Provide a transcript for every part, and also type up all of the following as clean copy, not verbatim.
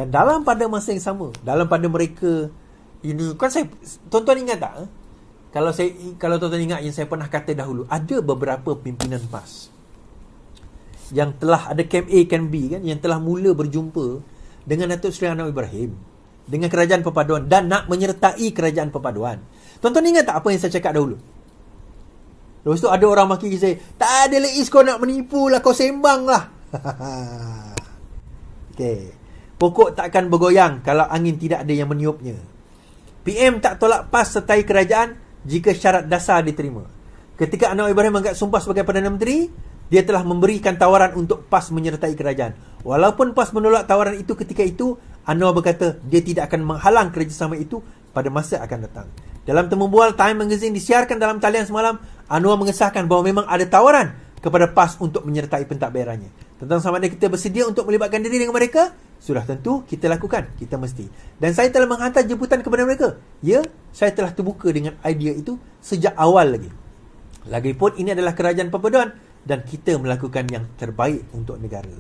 Dan pada masa yang sama, pada mereka ini kan tuan-tuan ingat tak? Kalau tuan-tuan ingat yang saya pernah kata dahulu, ada beberapa pimpinan PAS yang telah ada camp A, camp B kan, yang telah mula berjumpa dengan Datuk Seri Anwar Ibrahim, dengan Kerajaan Perpaduan dan nak menyertai Kerajaan Perpaduan. Tuan-tuan ingat tak apa yang saya cakap dahulu? Lepas tu ada orang maki saya, tak ada Is, kau nak menipu lah, kau sembang lah. Okay. Pokok takkan bergoyang kalau angin tidak ada yang meniupnya. PM tak tolak PAS sertai kerajaan jika syarat dasar diterima. Ketika Anwar Ibrahim angkat sumpah sebagai Perdana Menteri, dia telah memberikan tawaran untuk PAS menyertai kerajaan. Walaupun PAS menolak tawaran itu ketika itu, Anwar berkata dia tidak akan menghalang kerjasama itu pada masa akan datang. Dalam tembual Time Magazine disiarkan dalam talian semalam, Anwar mengesahkan bahawa memang ada tawaran kepada PAS untuk menyertai pentadbirannya. Tentang sama ada kita bersedia untuk melibatkan diri dengan mereka, sudah tentu kita lakukan, kita mesti. Dan saya telah menghantar jemputan kepada mereka. Ya, saya telah terbuka dengan idea itu sejak awal lagi. Lagipun ini adalah kerajaan perpaduan dan kita melakukan yang terbaik untuk negara.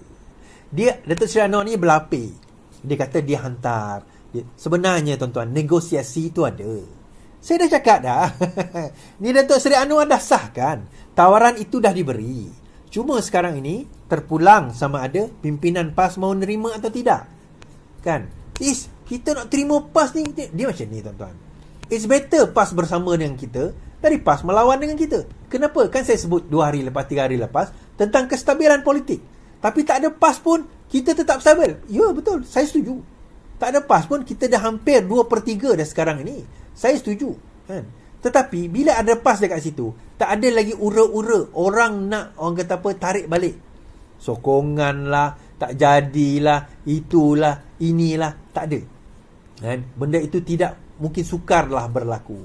Datuk Seri Anwar ni berlapis. Dia kata dia hantar. Sebenarnya tuan-tuan, negosiasi itu ada. Saya dah cakap dah. Ni Datuk Seri Anwar dah sahkan. Tawaran itu dah diberi. Cuma sekarang ini terpulang sama ada pimpinan PAS mau nerima atau tidak. Kan? Kita nak terima PAS ni. Dia macam ni tuan-tuan. It's better PAS bersama dengan kita dari PAS melawan dengan kita. Kenapa? Kan saya sebut 2 hari lepas, 3 hari lepas tentang kestabilan politik. Tapi tak ada PAS pun kita tetap stabil. Ya, betul. Saya setuju. Tak ada PAS pun kita dah hampir 2/3 dah sekarang ini. Saya setuju. Kan? Tetapi bila ada PAS dekat situ, tak ada lagi ura-ura orang nak, orang kata apa, tarik balik. Sokongan lah, tak jadilah, itulah, inilah. Tak ada. Kan? Benda itu tidak mungkin sukarlah berlaku.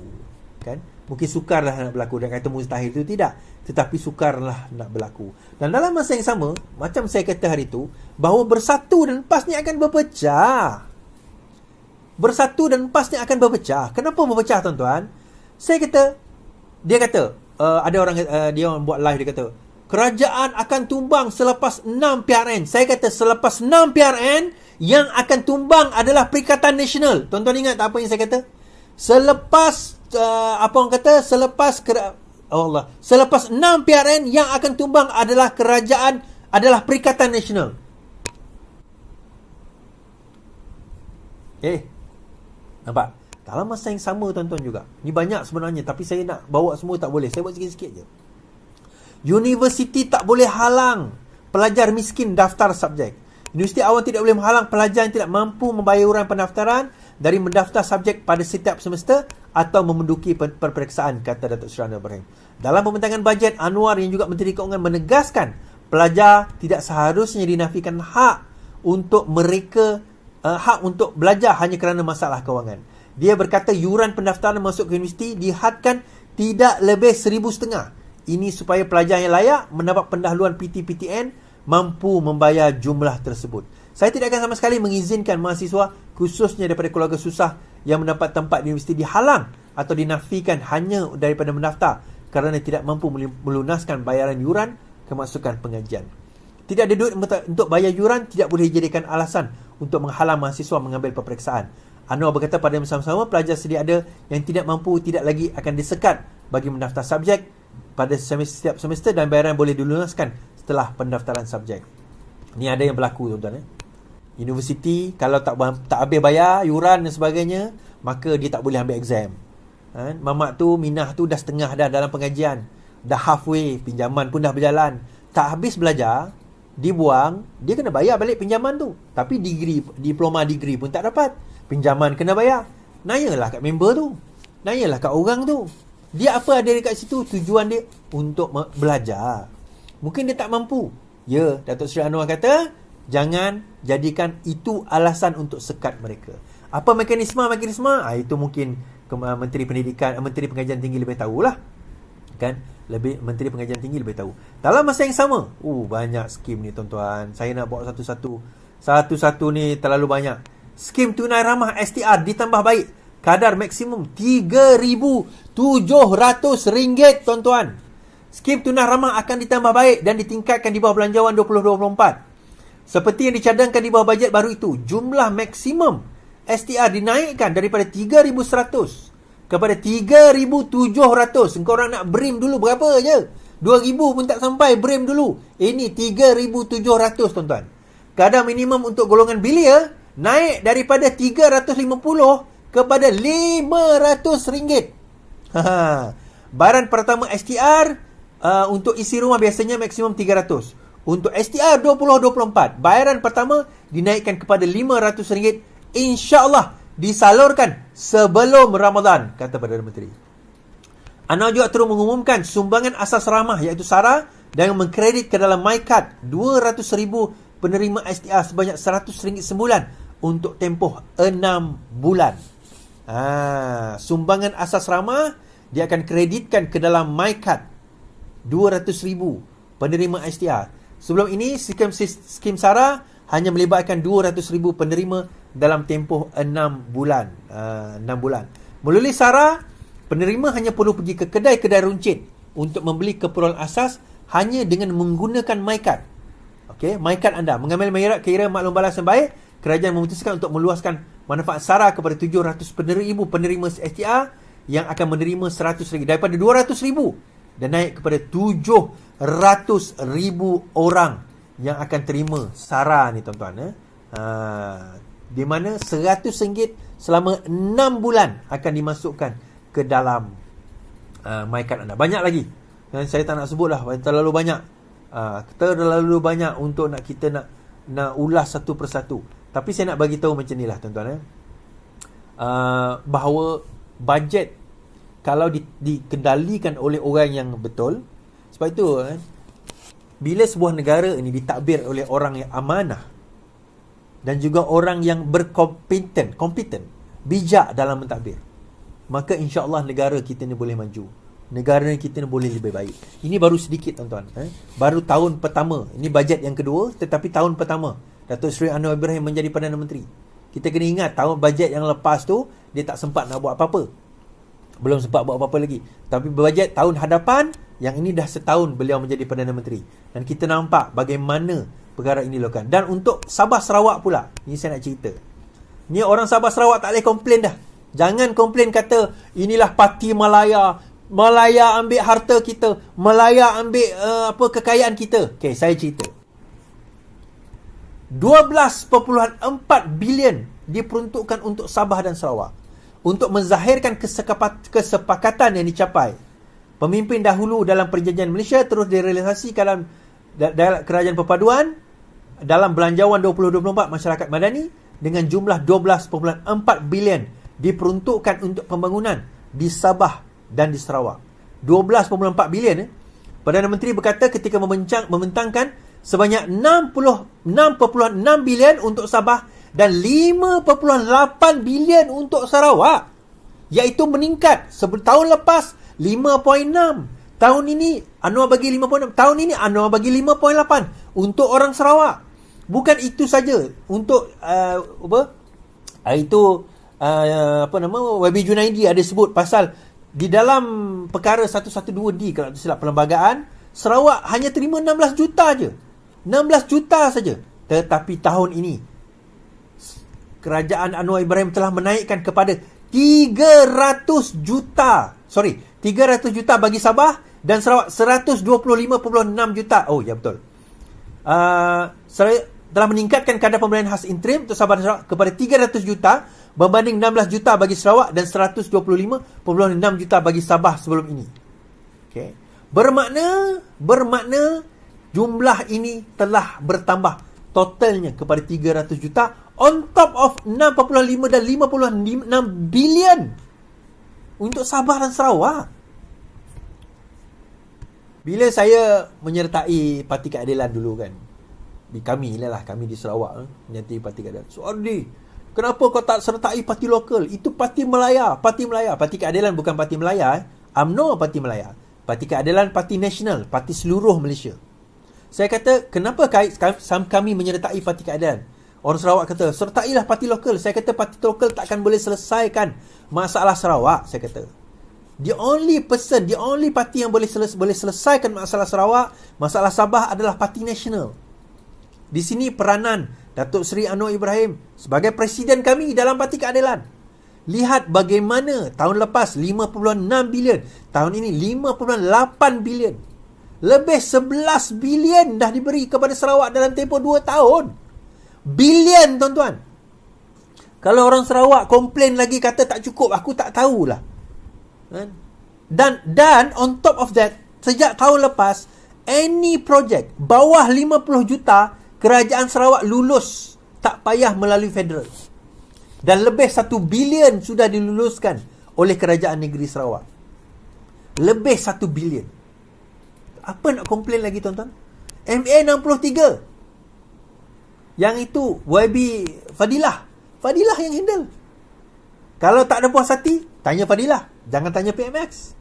Kan? Mungkin sukarlah nak berlaku. Dan kata mustahil itu tidak. Tetapi sukarlah nak berlaku. Dan dalam masa yang sama, macam saya kata hari itu, bahawa bersatu dan PAS ni akan berpecah. Bersatu dan PAS ni akan berpecah. Kenapa berpecah tuan-tuan? Dia kata, ada orang, dia orang buat live, dia kata, kerajaan akan tumbang selepas 6 PRN. Saya kata selepas 6 PRN, yang akan tumbang adalah Perikatan Nasional. Tuan-tuan ingat tak apa yang saya kata? Selepas selepas 6 PRN, yang akan tumbang adalah kerajaan, adalah Perikatan Nasional. Nampak? Dalam masa yang sama tuan-tuan juga. Ni banyak sebenarnya, tapi saya nak bawa semua tak boleh. Saya buat sikit-sikit je. Universiti tak boleh halang pelajar miskin daftar subjek. Universiti awam tidak boleh menghalang pelajar yang tidak mampu membayar yuran pendaftaran dari mendaftar subjek pada setiap semester atau memenduduki peperiksaan, kata Datuk Seri Anwar Ibrahim. Dalam pembintangan bajet, Anwar yang juga Menteri Keuangan menegaskan pelajar tidak seharusnya dinafikan hak untuk belajar hanya kerana masalah kewangan. Dia berkata yuran pendaftaran masuk ke universiti dihadkan tidak lebih 1,500. Ini supaya pelajar yang layak mendapat pendahuluan PT-PTN mampu membayar jumlah tersebut. Saya tidak akan sama sekali mengizinkan mahasiswa, khususnya daripada keluarga susah, yang mendapat tempat di universiti dihalang atau dinafikan hanya daripada mendaftar kerana tidak mampu melunaskan bayaran yuran kemasukan pengajian. Tidak ada duit untuk bayar yuran tidak boleh dijadikan alasan untuk menghalang mahasiswa mengambil peperiksaan. Anwar berkata pada masa sama, pelajar sedia ada yang tidak mampu tidak lagi akan disekat bagi mendaftar subjek pada setiap semester dan bayaran boleh dilunaskan setelah pendaftaran subjek. Ni ada yang berlaku tuan-tuan. Universiti kalau tak habis bayar yuran dan sebagainya, maka dia tak boleh ambil exam. Mamak tu, minah tu dah setengah dah dalam pengajian, dah halfway, pinjaman pun dah berjalan, tak habis belajar, dibuang, dia kena bayar balik pinjaman tu. Tapi diploma degree pun tak dapat, pinjaman kena bayar. Nanyalah kat member tu, nanyalah kat orang tu, dia apa ada dekat situ, tujuan dia untuk belajar. Mungkin dia tak mampu. Ya, Datuk Seri Anwar kata, jangan jadikan itu alasan untuk sekat mereka. Apa mekanisme? Itu mungkin Menteri Pendidikan, Menteri Pengajian Tinggi lebih tahulah. Kan? Menteri Pengajian Tinggi lebih tahu. Dalam masa yang sama, banyak skim ni tuan-tuan. Saya nak bawa satu-satu ni terlalu banyak. Skim tunai ramah STR ditambah baik. Kadar maksimum RM3,700 tuan-tuan. Skim tunai ramah akan ditambah baik dan ditingkatkan di bawah belanjawan 2024. Seperti yang dicadangkan di bawah bajet baru itu, jumlah maksimum STR dinaikkan daripada 3,100 kepada 3,700. Engkau orang nak BRIM dulu berapa je? 2,000 pun tak sampai BRIM dulu. Ini 3,700 tuan-tuan. Kadar minimum untuk golongan belia naik daripada 350 kepada RM500. Bayaran pertama STR untuk isi rumah biasanya maksimum 300. Untuk STR 2024, bayaran pertama dinaikkan kepada RM500. InsyaAllah disalurkan sebelum Ramadan, kata Perdana Menteri. Anwar juga terus mengumumkan sumbangan asas ramah iaitu SARA dan mengkredit ke dalam MyCard 200,000 penerima STR sebanyak RM100 sebulan untuk tempoh 6 bulan. Sumbangan asas ramah dia akan kreditkan ke dalam MyCard 200,000 penerima STR. Sebelum ini skim SARA hanya melibatkan 200,000 penerima dalam tempoh 6 bulan. 6 bulan. Melalui SARA, penerima hanya perlu pergi ke kedai-kedai runcit untuk membeli keperluan asas hanya dengan menggunakan MyCard. Okey, MyCard anda mengambil kira maklum balas yang baik, kerajaan memutuskan untuk meluaskan manfaat SARA kepada 700,000 penerima STR yang akan menerima RM100 daripada 200,000 dan naik kepada 700,000 orang yang akan terima SARA ni tuan-tuan. Di mana RM100 selama 6 bulan akan dimasukkan ke dalam MyCard anda. Banyak lagi dan saya tak nak sebut lah, terlalu banyak. Terlalu banyak untuk kita nak ulas satu persatu. Tapi saya nak bagi tahu macam ni lah tuan-tuan. Bahawa bajet kalau dikendalikan oleh orang yang betul. Sebab itu bila sebuah negara ini ditadbir oleh orang yang amanah dan juga orang yang berkompeten, bijak dalam mentadbir, maka insya-Allah negara kita ni boleh maju. Negara kita ni boleh lebih baik. Ini baru sedikit tuan-tuan. Baru tahun pertama. Ini bajet yang kedua, tetapi tahun pertama Datuk Seri Anwar Ibrahim menjadi Perdana Menteri. Kita kena ingat tahun bajet yang lepas tu dia tak sempat nak buat apa-apa. Belum sempat buat apa-apa lagi. Tapi bajet tahun hadapan, yang ini dah setahun beliau menjadi Perdana Menteri. Dan kita nampak bagaimana perkara ini dilakukan. Dan untuk Sabah Sarawak pula, ini saya nak cerita. Ni orang Sabah Sarawak tak boleh komplain dah. Jangan komplain kata inilah parti Malaya. Malaya ambil harta kita. Malaya ambil kekayaan kita. Okey, saya cerita. 12.4 bilion diperuntukkan untuk Sabah dan Sarawak untuk menzahirkan kesepakatan yang dicapai. Pemimpin dahulu dalam perjanjian Malaysia terus direalisasikan dalam kerajaan perpaduan dalam Belanjawan 2024 masyarakat madani dengan jumlah 12.4 bilion diperuntukkan untuk pembangunan di Sabah dan di Sarawak. 12.4 bilion. Perdana Menteri berkata ketika membentangkan sebanyak 66.6 bilion untuk Sabah dan 5.8 bilion untuk Sarawak, iaitu meningkat tahun lepas 5.6, tahun ini Anwar bagi 5.6, tahun ini Anwar bagi 5.8 untuk orang Sarawak. Bukan itu saja, untuk YB Junaidi ada sebut pasal di dalam perkara 112D kalau tak silap perlembagaan, Sarawak hanya terima 16 juta je. 16 juta saja. Tetapi tahun ini kerajaan Anwar Ibrahim telah menaikkan kepada 300 juta. 300 juta bagi Sabah dan Sarawak 125.6 juta. Oh ya, betul. Telah meningkatkan kadar pemberian khas interim untuk Sabah dan Sarawak kepada 300 juta berbanding 16 juta bagi Sarawak dan 125.6 juta bagi Sabah sebelum ini. Okey. Bermakna jumlah ini telah bertambah totalnya kepada 300 juta on top of 6.5 dan 56 bilion untuk Sabah dan Sarawak. Bila saya menyertai Parti Keadilan dulu kan, kami di Sarawak menyertai Parti Keadilan. Sorry, kenapa kau tak sertai parti lokal? Itu parti Melaya. Parti Keadilan bukan parti Melaya. UMNO parti Melaya. Parti Keadilan parti nasional, parti seluruh Malaysia. Saya kata, kenapa kami menyertai Parti Keadilan? Orang Sarawak kata, sertailah parti lokal. Saya kata, parti lokal takkan boleh selesaikan masalah Sarawak. Saya kata, the only parti yang boleh selesaikan masalah Sarawak, masalah Sabah adalah parti nasional. Di sini peranan Datuk Seri Anwar Ibrahim sebagai Presiden kami dalam Parti Keadilan. Lihat bagaimana tahun lepas 5.6 bilion, tahun ini 5.8 bilion. Lebih 11 bilion dah diberi kepada Sarawak dalam tempoh 2 tahun. Bilion, tuan-tuan. Kalau orang Sarawak komplain lagi kata tak cukup, aku tak tahulah. Dan on top of that, sejak tahun lepas, any project bawah 50 juta, kerajaan Sarawak lulus, tak payah melalui federal. Dan lebih 1 bilion sudah diluluskan oleh kerajaan negeri Sarawak. Lebih 1 bilion. Apa nak komplain lagi, tuan-tuan? MA 63. Yang itu YB Fadilah yang handle. Kalau tak ada puas hati, tanya Fadilah, jangan tanya PMX.